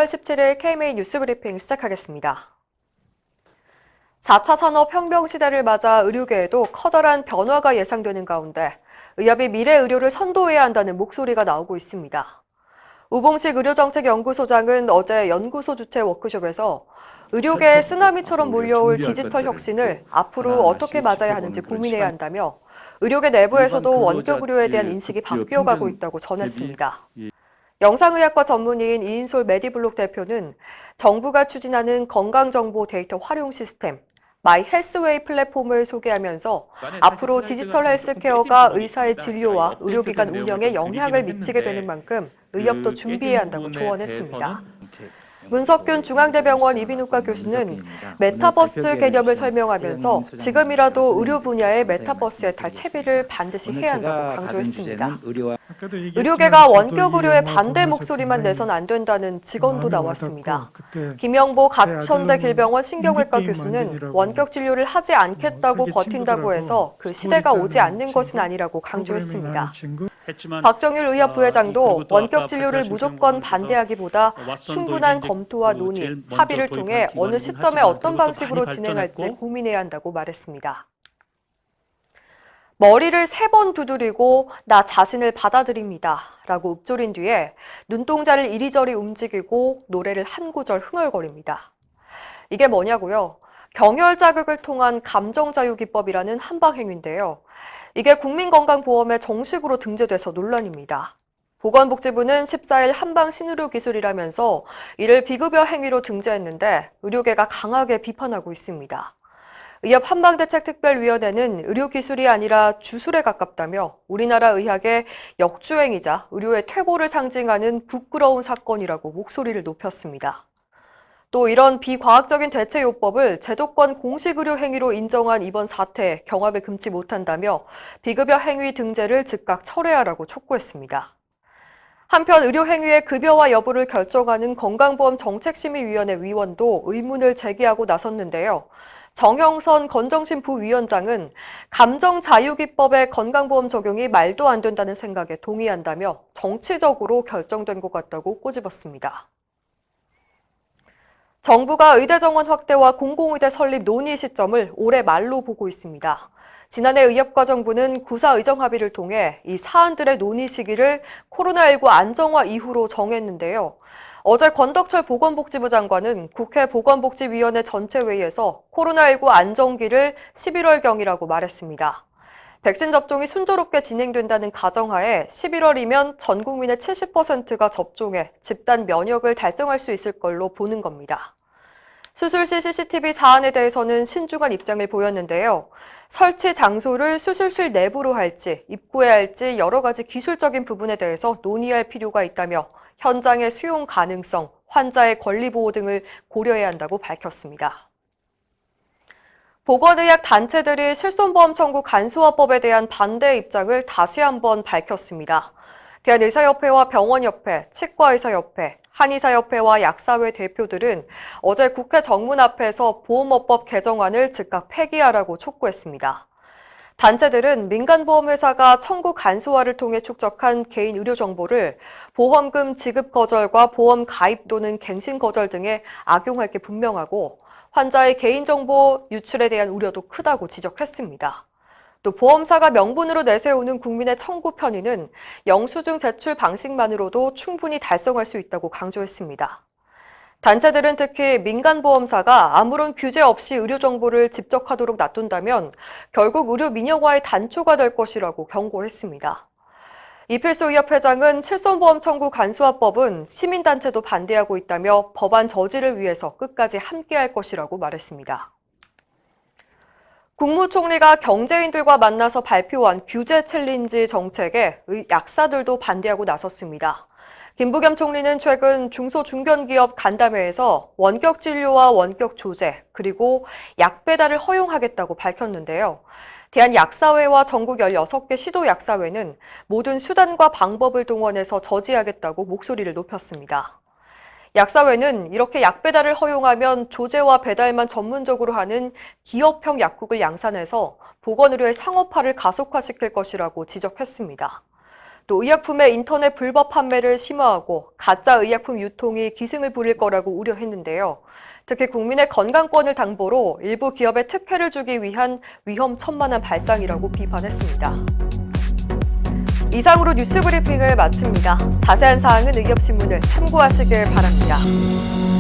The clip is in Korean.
9월 17일 KMA 뉴스브리핑 시작하겠습니다. 4차 산업혁명 시대를 맞아 의료계에도 커다란 변화가 예상되는 가운데 의협이 미래 의료를 선도해야 한다는 목소리가 나오고 있습니다. 우봉식 의료정책연구소장은 어제 연구소 주최 워크숍에서 의료계에 쓰나미처럼 몰려올 디지털 혁신을 앞으로 어떻게 맞아야 하는지 고민해야 한다며 의료계 내부에서도 원격 의료에 대한 인식이 바뀌어가고 있다고 전했습니다. 영상의학과 전문의인 이인솔 메디블록 대표는 정부가 추진하는 건강정보 데이터 활용 시스템 마이 헬스웨이 플랫폼을 소개하면서 앞으로 디지털 헬스케어가 의사의 진료와 의료기관 운영에 영향을 미치게 되는 만큼 의협도 준비해야 한다고 조언했습니다. 문석균 중앙대병원 이비인후과 교수는 메타버스 개념을 설명하면서 지금이라도 의료 분야의 메타버스에 탈 채비를 반드시 해야 한다고 강조했습니다. 의료계가 원격 의료에 반대 목소리만 내선 안 된다는 직언도 나왔습니다. 김영보 가천대길병원 신경외과 교수는 원격 진료를 하지 않겠다고 버틴다고 해서 그 시대가 오지 않는 것은 아니라고 강조했습니다. 박정일 의협 부회장도 원격 진료를 무조건 반대하기보다 충분한 검토와 논의, 합의를 통해 어느 시점에 어떤 방식으로 진행할지 고민해야 한다고 말했습니다. 머리를 3번 두드리고 나 자신을 받아들입니다 라고 읊조린 뒤에 눈동자를 이리저리 움직이고 노래를 한 구절 흥얼거립니다. 이게 뭐냐고요? 경혈 자극을 통한 감정자유기법이라는 한방행위인데요. 이게 국민건강보험에 정식으로 등재돼서 논란입니다. 보건복지부는 14일 한방신의료기술이라면서 이를 비급여 행위로 등재했는데 의료계가 강하게 비판하고 있습니다. 의협 한방대책특별위원회는 의료기술이 아니라 주술에 가깝다며 우리나라 의학의 역주행이자 의료의 퇴보를 상징하는 부끄러운 사건이라고 목소리를 높였습니다. 또 이런 비과학적인 대체요법을 제도권 공식의료 행위로 인정한 이번 사태에 경악을 금치 못한다며 비급여 행위 등재를 즉각 철회하라고 촉구했습니다. 한편 의료행위의 급여와 여부를 결정하는 건강보험정책심의위원회 위원도 의문을 제기하고 나섰는데요. 정형선 건정심 부위원장은 감정자유기법의 건강보험 적용이 말도 안 된다는 생각에 동의한다며 정치적으로 결정된 것 같다고 꼬집었습니다. 정부가 의대 정원 확대와 공공의대 설립 논의 시점을 올해 말로 보고 있습니다. 지난해 의협과 정부는 구사 의정 합의를 통해 이 사안들의 논의 시기를 코로나19 안정화 이후로 정했는데요. 어제 권덕철 보건복지부 장관은 국회 보건복지위원회 전체 회의에서 코로나19 안정기를 11월경이라고 말했습니다. 백신 접종이 순조롭게 진행된다는 가정하에 11월이면 전 국민의 70%가 접종해 집단 면역을 달성할 수 있을 걸로 보는 겁니다. 수술실 CCTV 사안에 대해서는 신중한 입장을 보였는데요. 설치 장소를 수술실 내부로 할지 입구에 할지 여러 가지 기술적인 부분에 대해서 논의할 필요가 있다며 현장의 수용 가능성, 환자의 권리 보호 등을 고려해야 한다고 밝혔습니다. 보건의학 단체들이 실손보험 청구 간소화법에 대한 반대 입장을 다시 한번 밝혔습니다. 대한의사협회와 병원협회, 치과의사협회, 한의사협회와 약사회 대표들은 어제 국회 정문 앞에서 보험업법 개정안을 즉각 폐기하라고 촉구했습니다. 단체들은 민간보험회사가 청구 간소화를 통해 축적한 개인 의료 정보를 보험금 지급 거절과 보험 가입 또는 갱신 거절 등에 악용할 게 분명하고 환자의 개인정보 유출에 대한 우려도 크다고 지적했습니다. 또 보험사가 명분으로 내세우는 국민의 청구 편의는 영수증 제출 방식만으로도 충분히 달성할 수 있다고 강조했습니다. 단체들은 특히 민간보험사가 아무런 규제 없이 의료 정보를 집적하도록 놔둔다면 결국 의료 민영화의 단초가 될 것이라고 경고했습니다. 이필수 의협 회장은 실손보험 청구 간소화법은 시민단체도 반대하고 있다며 법안 저지를 위해서 끝까지 함께할 것이라고 말했습니다. 국무총리가 경제인들과 만나서 발표한 규제 챌린지 정책에 약사들도 반대하고 나섰습니다. 김부겸 총리는 최근 중소중견기업 간담회에서 원격 진료와 원격 조제, 그리고 약 배달을 허용하겠다고 밝혔는데요. 대한약사회와 전국 16개 시도약사회는 모든 수단과 방법을 동원해서 저지하겠다고 목소리를 높였습니다. 약사회는 이렇게 약 배달을 허용하면 조제와 배달만 전문적으로 하는 기업형 약국을 양산해서 보건의료의 상업화를 가속화시킬 것이라고 지적했습니다. 또 의약품의 인터넷 불법 판매를 심화하고 가짜 의약품 유통이 기승을 부릴 거라고 우려했는데요. 특히 국민의 건강권을 담보로 일부 기업에 특혜를 주기 위한 위험천만한 발상이라고 비판했습니다. 이상으로 뉴스 브리핑을 마칩니다. 자세한 사항은 의협신문을 참고하시길 바랍니다.